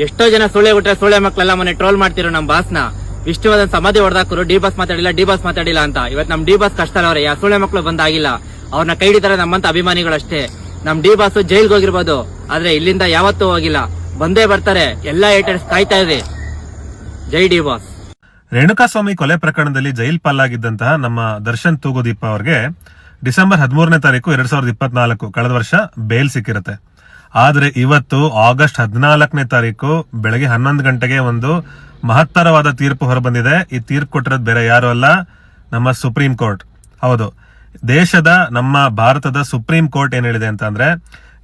ಎಷ್ಟೋ ಜನ ಸುಳ್ಳೆ ಬಿಟ್ರೆ ಸುಳ್ಳೆ ಮಕ್ಕಳೆಲ್ಲ ಮೊನ್ನೆ ಟ್ರೋಲ್ ಮಾಡ್ತಿರೋ ನಮ್ ಬಾಸ್ನ ವಿಷ್ಣುವರ್ಧನ್ ಸಮಾಧಿ ಹೊಡೆದಾಕರು ಡಿ ಬಾಸ್ ಮಾತಾಡಿಲ್ಲ ಅಂತ. ಇವತ್ತು ನಮ್ ಡಿ ಬಾಸ್ ಕಷ್ಟ ಅವ್ರೆ, ಯಾ ಸುಳ್ಳೆ ಮಕ್ಕಳು ಬಂದಾಗಿಲ್ಲ, ಅವ್ರನ್ನ ಕೈ ಹಿಡಿತಾರೆ ನಮ್ಮಂತ ಅಭಿಮಾನಿಗಳಷ್ಟೇ. ನಮ್ ಡಿ ಬಾಸ್ ಜೈಲ್ಗೆ ಹೋಗಿರ್ಬೋದು, ಆದ್ರೆ ಇಲ್ಲಿಂದ ಯಾವತ್ತೂ ಹೋಗಿಲ್ಲ, ಬಂದೇ ಬರ್ತಾರೆ. ಎಲ್ಲಾ ಏಟರ್ಸ್ ಕಾಯ್ತಾ ಇದೆ. ಜೈ ಡಿ ಬಾಸ್. ರೇಣುಕಾಸ್ವಾಮಿ ಕೊಲೆ ಪ್ರಕರಣದಲ್ಲಿ ಜೈಲ್ ಪಾಲಾಗಿದ್ದಂತಹ ನಮ್ಮ ದರ್ಶನ್ ತೂಗುದೀಪ ಅವರಿಗೆ ಡಿಸೆಂಬರ್ 13ನೇ ತಾರೀಕು 2024 ಕಳೆದ ವರ್ಷ ಬೇಲ್ ಸಿಕ್ಕಿರುತ್ತೆ. ಆದ್ರೆ ಇವತ್ತು ಆಗಸ್ಟ್ 14ನೇ ತಾರೀಕು ಬೆಳಗ್ಗೆ 11 ಗಂಟೆಗೆ ಒಂದು ಮಹತ್ತರವಾದ ತೀರ್ಪು ಹೊರಬಂದಿದೆ. ಈ ತೀರ್ಪು ಕೊಟ್ಟಿರೋದು ಬೇರೆ ಯಾರು ಅಲ್ಲ, ನಮ್ಮ ಸುಪ್ರೀಂ ಕೋರ್ಟ್. ಹೌದು, ದೇಶದ ನಮ್ಮ ಭಾರತದ ಸುಪ್ರೀಂ ಕೋರ್ಟ್ ಏನ್ ಹೇಳಿದೆ ಅಂತ ಅಂದ್ರೆ,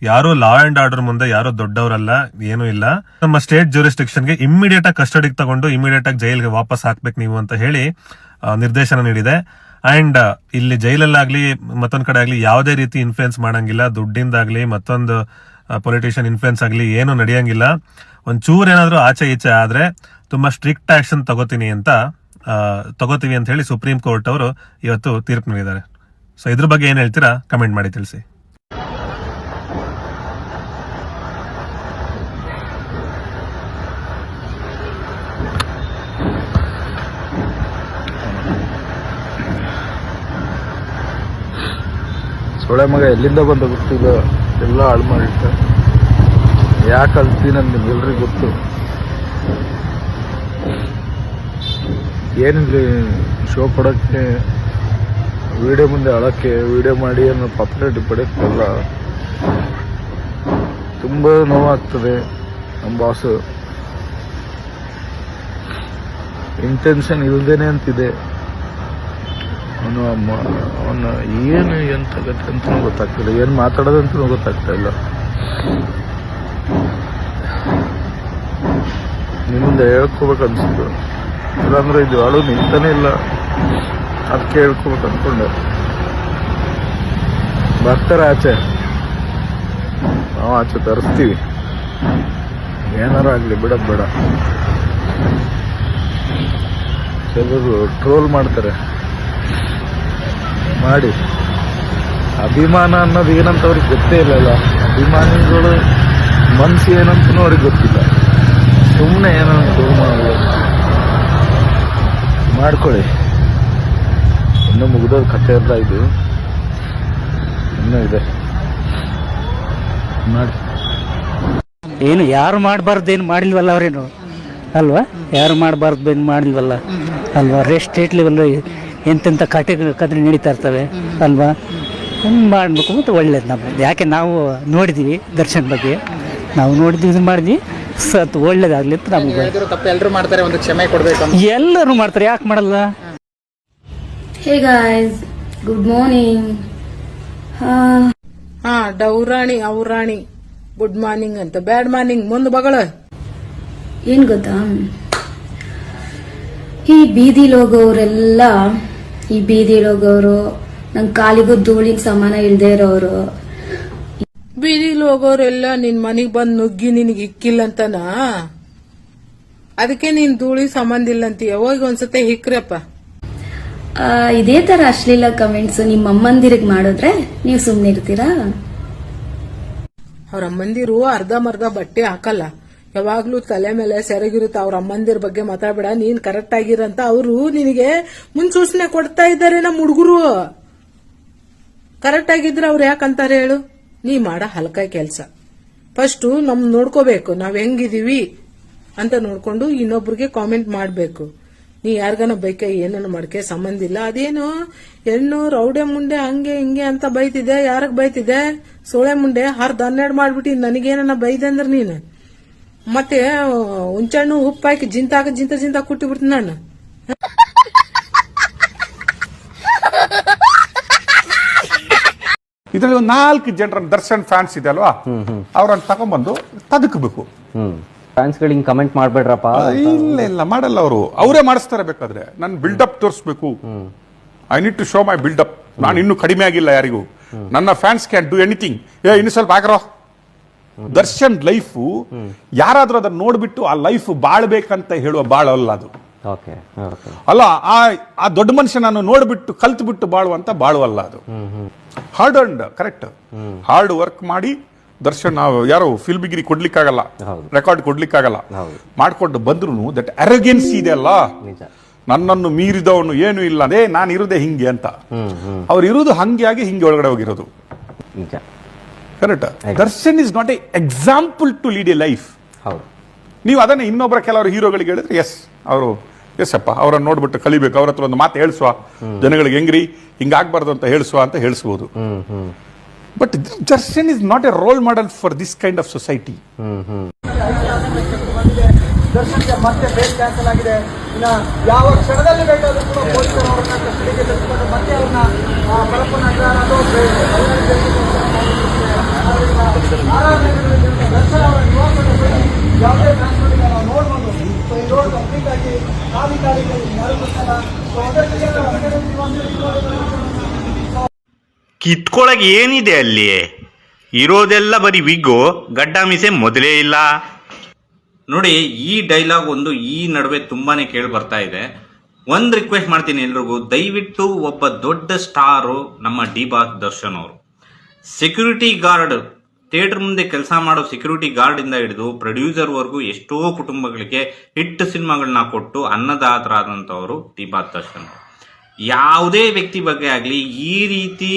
ಯಾರು ಲಾ ಅಂಡ್ ಆರ್ಡರ್ ಮುಂದೆ ಯಾರು ದೊಡ್ಡವರಲ್ಲ, ಏನೂ ಇಲ್ಲ. ನಮ್ಮ ಸ್ಟೇಟ್ ಜ್ಯೂರಿಸ್ಡಿಕ್ಷನ್ಗೆ ಇಮ್ಮಿಡಿಯೇಟ್ ಆಗಿ ಕಸ್ಟಡಿಗೆ ತಗೊಂಡು ಇಮಿಡಿಯೇಟ್ ಆಗಿ ಜೈಲ್ಗೆ ವಾಪಸ್ ಹಾಕ್ಬೇಕು ನೀವು ಅಂತ ಹೇಳಿ ನಿರ್ದೇಶನ ನೀಡಿದೆ. ಅಂಡ್ ಇಲ್ಲಿ ಜೈಲಲ್ಲಾಗ್ಲಿ ಮತ್ತೊಂದ್ ಕಡೆ ಆಗ್ಲಿ ಯಾವುದೇ ರೀತಿ ಇನ್ಫ್ಲೂಯೆನ್ಸ್ ಮಾಡಂಗಿಲ್ಲ, ದುಡ್ಡಿಂದಾಗ್ಲಿ ಮತ್ತೊಂದು ಪೊಲಿಟಿಷಿಯನ್ ಇನ್ಫ್ಲೂಯೆನ್ಸ್ ಆಗ್ಲಿ ಏನು ನಡೆಯಂಗಿಲ್ಲ. ಒಂಚೂರ್ ಏನಾದ್ರು ಆಚೆ ಈಚೆ ಆದ್ರೆ ತುಂಬಾ ಸ್ಟ್ರಿಕ್ಟ್ ಆಕ್ಷನ್ ತಗೋತೀವಿ ಅಂತ ಹೇಳಿ ಸುಪ್ರೀಂ ಕೋರ್ಟ್ ಅವರು ಇವತ್ತು ತೀರ್ಪು ನೀಡಿದ್ದಾರೆ. ಸೊ ಇದ್ರ ಬಗ್ಗೆ ಏನ್ ಹೇಳ್ತೀರಾ ಕಮೆಂಟ್ ಮಾಡಿ ತಿಳಿಸಿ. ಸೊಳೆ ಮಗ ಎಲ್ಲಿಂದ ಬಂದ ಗೊತ್ತಿಲ್ಲ, ಎಲ್ಲ ಹಾಳು ಮಾಡಿಟ್ಟ. ಯಾಕೆ ಅಳ್ತೀನಿ ಅಂತ ನಿಮ್ಗೆಲ್ರಿಗೂ ಗೊತ್ತು. ಏನಿಲ್ಲ, ಶೋ ಕೊಡೋಕ್ಕೆ, ವಿಡಿಯೋ ಮುಂದೆ ಅಳಕ್ಕೆ, ವಿಡಿಯೋ ಮಾಡಿ ಅನ್ನೋ ಪಾಪ್ಯುಲಾರಿಟಿ ಪಡೆಯೋಕ್ಕೆಲ್ಲ ತುಂಬ ನೋವಾಗ್ತದೆ. ನಮ್ಮ ಬಾಸು ಇಂಟೆನ್ಷನ್ ಇಲ್ದೇನೆ ಅಂತಿದೆ. ಅವನು ಏನು ಎಂತ ಗತಿ ಅಂತನೂ ಗೊತ್ತಾಗ್ತಿಲ್ಲ, ಏನು ಮಾತಾಡೋದಂತನೂ ಗೊತ್ತಾಗ್ತಾ ಇಲ್ಲ. ನಿಮ್ಮಿಂದ ಹೇಳ್ಕೋಬೇಕು ಅನ್ಸಿದ್ದು, ಇಲ್ಲಾಂದ್ರೆ ಇದು ಅಳು ನಿಂತಾನೆ ಇಲ್ಲ. ಅದಕ್ಕೆ ಹೇಳ್ಕೋಬೇಕು ಅನ್ಕೊಂಡೆ. ಬರ್ತಾರೆ ಆಚೆ, ನಾವು ಆಚೆ ತರಿಸ್ತೀವಿ. ಏನಾರು ಆಗಲಿ, ಬಿಡೋದು ಬೇಡ. ಕೆಲವರು ಟ್ರೋಲ್ ಮಾಡ್ತಾರೆ, ಮಾಡಿ. ಅಭಿಮಾನ ಅನ್ನೋದು ಏನಂತ ಅವ್ರಿಗೆ ಗೊತ್ತೇ ಇಲ್ಲಲ್ಲ. ಅಭಿಮಾನಿಗಳು ಮನ್ಸು ಏನಂತನೂ ಅವ್ರಿಗೆ ಗೊತ್ತಿಲ್ಲ. ಸುಮ್ಮನೆ ಏನೋ ಮಾಡ್ಕೊಳ್ಳಿ. ಇನ್ನೂ ಮುಗಿದೋದು ಕಥೆ ಎಲ್ಲ ಇದು, ಇನ್ನೂ ಇದೆ ಮಾಡಿ. ಏನು ಯಾರು ಮಾಡಬಾರ್ದು ಏನು ಮಾಡಿಲ್ವಲ್ಲ ಅವ್ರೇನು ಅಲ್ವಾ, ಯಾರು ಮಾಡಬಾರ್ದು ಏನು ಮಾಡಿಲ್ವಲ್ಲ ಅಲ್ವಾ. ಸ್ಟೇಟ್ ಲೆವೆಲ್ ಎಂತೆಂಥ ಕಥೆ ನಡೀತಾ ಇರ್ತವೆ ಅಲ್ವಾ. ಮಾಡಬೇಕು ಮತ್ತು ಒಳ್ಳೇದು ನಮ್ಗೆ. ಯಾಕೆ ನಾವು ನೋಡಿದ್ದೀವಿ ದರ್ಶನ್ ಬಗ್ಗೆ, ನಾವು ನೋಡಿದ್ವಿ, ಇದನ್ನು ಮಾಡಿದ್ವಿ. ಒಳ್ಳೇದಾಗ್ಲಿ ಅಂತ ನಮ್ಗೆ. ಎಲ್ಲರೂ ಮಾಡ್ತಾರೆ, ಒಂದು ಕ್ಷಮೆ ಕೊಡಬೇಕು. ಎಲ್ಲರೂ ಮಾಡ್ತಾರೆ, ಯಾಕೆ ಮಾಡಲ್ಲ. Hey guys, good morning. ಡೌರಾಣಿ ಔರಾಣಿ ಗುಡ್ ಮಾರ್ನಿಂಗ್ ಅಂತ, ಬ್ಯಾಡ್ ಮಾರ್ನಿಂಗ್ ಮುಂದೆ ಬಗಳ. ಏನ್ ಗೊತ್ತಾ, ಈ ಬೀದಿಲಿ ಹೋಗೋರೆಲ್ಲ, ಈ ಬೀದಿಲಿ ಹೋಗೋರು ನಂಗೆ ಕಾಲಿಗೂ ಧೂಳಿಗೆ ಸಮಾನ ಇಲ್ದೇ ಇರೋರು. ಬೀದಿಲಿ ಹೋಗೋರೆಲ್ಲ ನಿನ್ ಮನಿಗ್ ಬಂದ್ ನುಗ್ಗಿ ನಿನಗೆ ಇಕ್ಕಿಲ್ಲ ಅಂತನಾ, ಅದಕ್ಕೆ ನೀನ್ ಧೂಳಿ ಸಂಬಂಧ ಇಲ್ಲ ಅಂತೀಯ. ಹೋಗಿ ಒಂದ್ಸತೆ ಹಿಕ್ರಪ್ಪ. ಇದೇ ತರ ಅಶ್ಲೀಲ ಕಮೆಂಟ್ಸ್ ನಿಮ್ಮ ಅಮ್ಮಂದಿರಿಗೆ ಮಾಡಿದ್ರೆ ನೀವು ಸುಮ್ನೆ ಇರ್ತೀರಾ? ಅವ್ರ ಅಮ್ಮಂದಿರು ಅರ್ಧಂಬರ್ಧ ಬಟ್ಟೆ ಹಾಕಲ್ಲ, ಯಾವಾಗ್ಲೂ ತಲೆ ಮೇಲೆ ಸೆರಗಿರುತ್ತೆ. ಅವ್ರ ಅಮ್ಮಂದಿರ ಬಗ್ಗೆ ಮಾತಾಡ್ಬೇಡ, ನೀನ್ ಕರೆಕ್ಟ್ ಆಗಿರಂತ ಅವರು ನಿನಗೆ ಮುನ್ಸೂಚನೆ ಕೊಡ್ತಾ ಇದ್ದಾರೆ. ನಮ್ಮ ಹುಡುಗರು ಕರೆಕ್ಟ್ ಆಗಿದ್ರೆ ಅವ್ರು ಯಾಕಂತಾರೆ ಹೇಳು? ನೀ ಮಾಡ ಹಲ್ಕ ಕೆಲ್ಸ. ಫಸ್ಟ್ ನಮ್ ನೋಡ್ಕೋಬೇಕು, ನಾವ್ ಹೆಂಗಿದೀವಿ ಅಂತ ನೋಡ್ಕೊಂಡು ಇನ್ನೊಬ್ರಿಗೆ ಕಾಮೆಂಟ್ ಮಾಡ್ಬೇಕು. ನೀ ಯಾರಿಗಾನ ಬೈಕೆ ಏನನ್ನ ಮಾಡ್ಕೆ ಸಂಬಂಧ ಇಲ್ಲ. ಅದೇನು ಹೆಣ್ಣು ರೌಡೆ ಮುಂಡೆ ಹಂಗೆ ಹಿಂಗೆ ಅಂತ ಬೈತಿದೆ, ಯಾರಗ್ ಬೈತಿದೆ? ಸೋಳೆ ಮುಂಡೆ 12 ಮಾಡ್ಬಿಟ್ಟಿ ನನಗೇನ ಬೈದೆ ಅಂದ್ರೆ ನೀನು ಮತ್ತೆ ಹುಂಚಣ್ಣು ಉಪ್ಪು ಹಾಕಿ ಜಿಂತ ಕುಟ್ಟಿ ಬಿಡ್ತೀನಿ ನಾನು. ಇದರಲ್ಲಿ 4 ಜನರ ದರ್ಶನ್ ಫ್ಯಾನ್ಸ್ ಇದೆ ಅಲ್ವಾ, ಅವ್ರನ್ನ ತಗೊಂಡ್ಬಂದು ತದಕಬೇಕು. ಫ್ಯಾನ್ಸ್ ಗಳಿಗೆ ಕಮೆಂಟ್ ಮಾಡ್ಬೇಡ್ರಪ್ಪ. ಇಲ್ಲ ಮಾಡಲ್ಲ, ಅವರೇ ಮಾಡಿಸ್ತಾರೆ. ಬೇಕಾದ್ರೆ ನನ್ನ ಬಿಲ್ಡಪ್ ತೋರಿಸ್ಬೇಕು. I need to show my buildup. ನಾನು ಇನ್ನೂ ಕಡಿಮೆ ಆಗಿಲ್ಲ ಯಾರಿಗೂ. ನನ್ನ ಫ್ಯಾನ್ಸ್ ಕ್ಯಾನ್ ಡೂ ಎನಿಥಿಂಗ್. ಇನ್ನು ಸ್ವಲ್ಪ ಆಗ್ರೋ. ದರ್ಶನ್ ಲೈಫ್ ಯಾರಾದ್ರೂ ಅದನ್ನ ನೋಡ್ಬಿಟ್ಟು ಆ ಲೈಫ್ ಬಾಳ್ಬೇಕಂತ ಹೇಳುವ ಬಾಳಲ್ಲ ಅದು. ಅಲ್ಲ, ಆ ದೊಡ್ಡ ಮನುಷ್ಯ ನಾನು ನೋಡ್ಬಿಟ್ಟು ಕಲ್ತು ಬಿಟ್ಟು ಬಾಳುವಂತ ಬಾಳುವಲ್ಲ ಅದು. Hard and correct, hard work ಮಾಡಿ ದರ್ಶನ್ ಯಾರು ಫಿಲ್ಮಿಗಿರಿ ಕೊಡ್ಲಿಕ್ಕಾಗಲ್ಲ, ಹೌದು. ರೆಕಾರ್ಡ್ ಕೊಡ್ಲಿಕ್ಕಾಗಲ್ಲ, ಹೌದು. ಮಾಡ್ಕೊಂಡು ಬಂದ್ರು ದಟ್ ಅರೋಗೆನ್ಸಿ ಇದೆ ಅಲ್ಲ, ನಿಜ. ನನ್ನನ್ನು ಮೀರಿದವನು ಏನು ಇಲ್ಲ, ಅದೇ ನಾನು ಇರೋದೇ ಹಿಂಗೆ ಅಂತ. ಅವ್ರು ಇರೋದು ಹಂಗೆ ಆಗಿ ಹಿಂಗೆ ಒಳಗಡೆ ಹೋಗಿರೋದು. ನಿಜ. Correct. Darshan is not a example to lead a life. ಹೌದು. ನೀವು ಅದನ್ನ ಇನ್ನೊಬ್ಬರ ಕೆಲವರು ಹೀರೋಗಳಿಗೆ ಹೇಳಿದ್ರೆ ಎಸ್ ಅವರು ಎಸ್ ಅಪ್ಪ ಅವರನ್ನು ನೋಡ್ಬಿಟ್ಟು ಕಲಿಬೇಕು, ಅವ್ರ ಹತ್ರ ಒಂದು ಮಾತು ಹೇಳಿಸುವ, ಜನಗಳಿಗೆ ಹೆಂಗ್ರಿ ಹಿಂಗಾಗ್ಬಾರ್ದು ಅಂತ ಹೇಳಿಸುವ ಅಂತ ಹೇಳಿಸ್ಬೋದು. But Darshan is not a role model for this kind of society. ದರ್ಶನ್ಗೆ ಮತ್ತೆ ಬೇಲ್ ಕ್ಯಾನ್ಸಲ್ ಆಗಿದೆ. ಇನ್ನು ಯಾವ ಕ್ಷಣದಲ್ಲಿ ಬೇಕಾದ್ರೂ ಕೂಡ ಪೊಲೀಸರು ಅವರನ್ನ ಕಸ್ಟಡಿಗೆ ತೆಗೆದುಕೊಂಡು ಮತ್ತೆ ಅವ್ರನ್ನ ಪರಪ್ಪನಗರ ಅಥವಾ ದರ್ಶನ್ ಅವರ ನಿವಾಸದ ಬಳಿ ಯಾವುದೇ ಟ್ರಾನ್ಸ್ಪೋರ್ಟ್ ನಾವು ನೋಡ್ಬೋದು. ಸೊ ಈ ರೋಡ್ ಕಂಪ್ಲೀಟ್ ಆಗಿ ಖಾಲಿ ಯಾರು ಗೊತ್ತಲ್ಲ. ಸೊ ಅದಕ್ಕೆ ಹೊರಗಡೆ ಕಿತ್ಕೊಳಗೆ ಏನಿದೆ ಅಲ್ಲಿ? ಇರೋದೆಲ್ಲ ಬರೀ ವಿಗ್ಗು, ಗಡ್ಡ ಮೀಸೆ ಮೊದಲೇ ಇಲ್ಲ. ನೋಡಿ, ಈ ಡೈಲಾಗ್ ಒಂದು ಈ ನಡುವೆ ತುಂಬಾನೇ ಕೇಳಿ ಬರ್ತಾ ಇದೆ. ಒಂದು ರಿಕ್ವೆಸ್ಟ್ ಮಾಡ್ತೀನಿ ಎಲ್ರಿಗೂ, ದಯವಿಟ್ಟು ಒಬ್ಬ ದೊಡ್ಡ ಸ್ಟಾರು ನಮ್ಮ ಡಿ ಬಾಸ್ ದರ್ಶನ್ ಅವರು ಸೆಕ್ಯೂರಿಟಿ ಗಾರ್ಡ್, ಥಿಯೇಟರ್ ಮುಂದೆ ಕೆಲಸ ಮಾಡೋ ಸೆಕ್ಯೂರಿಟಿ ಗಾರ್ಡ್ ಇಂದ ಹಿಡಿದು ಪ್ರೊಡ್ಯೂಸರ್ ವರ್ಗೂ ಎಷ್ಟೋ ಕುಟುಂಬಗಳಿಗೆ ಹಿಟ್ ಸಿನಿಮಾಗಳನ್ನ ಕೊಟ್ಟು ಅನ್ನದಾತರಾದಂಥವರು ಡಿ ಬಾಸ್ ದರ್ಶನ್ ಅವರು. ಯಾವುದೇ ವ್ಯಕ್ತಿ ಬಗ್ಗೆ ಆಗಲಿ ಈ ರೀತಿ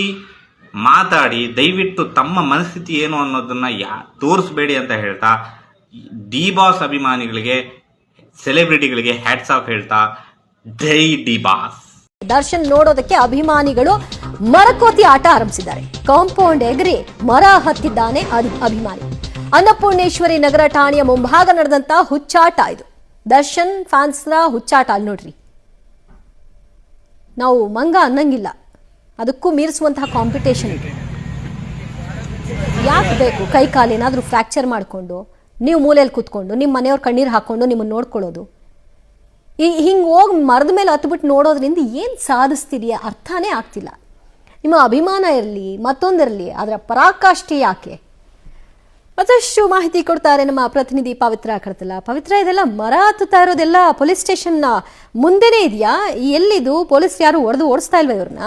ಮಾತಾಡಿ ದಯವಿಟ್ಟು ತಮ್ಮ ಮನಸ್ಥಿತಿ ಏನು ಅನ್ನೋದನ್ನ ತೋರಿಸ್ಬೇಡಿ ಅಂತ ಹೇಳ್ತಾ, ಡಿ ಬಾಸ್ ಅಭಿಮಾನಿಗಳಿಗೆ, ಸೆಲೆಬ್ರಿಟಿಗಳಿಗೆ ಹ್ಯಾಟ್ಸ್ ಆಫ್ ಹೇಳ್ತಾ, ಜೈ ಡಿ ಬಾಸ್. ದರ್ಶನ್ ನೋಡೋದಕ್ಕೆ ಅಭಿಮಾನಿಗಳು ಮರಕೋತಿ ಆಟ ಆರಂಭಿಸಿದ್ದಾರೆ. ಕಾಂಪೌಂಡ್ ಎಗರಿ ಮರ ಹತ್ತಿದ್ದಾನೆ ಅಭಿಮಾನಿ. ಅನ್ನಪೂರ್ಣೇಶ್ವರಿ ನಗರ ಠಾಣೆಯ ಮುಂಭಾಗ ನಡೆದಂತ ಹುಚ್ಚಾಟ ಇದು. ದರ್ಶನ್ ಫ್ಯಾನ್ಸ್ನ ಹುಚ್ಚಾಟ ಅಲ್ಲಿ ನೋಡ್ರಿ. ನಾವು ಮಂಗ ಅನ್ನಂಗಿಲ್ಲ, ಅದಕ್ಕೂ ಮೀರಿಸುವಂತಹ ಕಾಂಪಿಟೇಷನ್ ಇದೆ. ಯಾಕೆ ಬೇಕು ಕೈ ಕಾಲೇನಾದ್ರೂ ಫ್ರಾಕ್ಚರ್ ಮಾಡಿಕೊಂಡು ನೀವು ಮೂಲೆಯಲ್ಲಿ ಕೂತ್ಕೊಂಡು ನಿಮ್ಮ ಮನೆಯವ್ರ ಕಣ್ಣೀರು ಹಾಕೊಂಡು ನಿಮ್ಮನ್ನು ನೋಡ್ಕೊಳ್ಳೋದು? ಹಿಂಗೆ ಹೋಗಿ ಮರದ ಮೇಲೆ ಹತ್ಬಿಟ್ಟು ನೋಡೋದ್ರಿಂದ ಏನು ಸಾಧಿಸ್ತಿದೆಯಾ ಅರ್ಥನೇ ಆಗ್ತಿಲ್ಲ. ನಿಮ್ಮ ಅಭಿಮಾನ ಇರಲಿ ಮತ್ತೊಂದಿರಲಿ, ಅದರ ಪರಾಕಾಷ್ಠೆ ಯಾಕೆ? ಮತ್ತಷ್ಟು ಮಾಹಿತಿ ಕೊಡ್ತಾರೆ ನಮ್ಮ ಪ್ರತಿನಿಧಿ ಪವಿತ್ರ ಕಡತಲ್ಲ. ಪವಿತ್ರ, ಇದೆಲ್ಲ ಮರ ಹತ್ತುತ್ತಾ ಇರೋದೆಲ್ಲ ಪೊಲೀಸ್ ಸ್ಟೇಷನ್ ಮುಂದೆನೇ ಇದೆಯಾ? ಎಲ್ಲಿದು? ಪೊಲೀಸ್ ಯಾರು ಓಡಿಸ್ತಾ ಇಲ್ವಾ ಇವ್ರನ್ನ?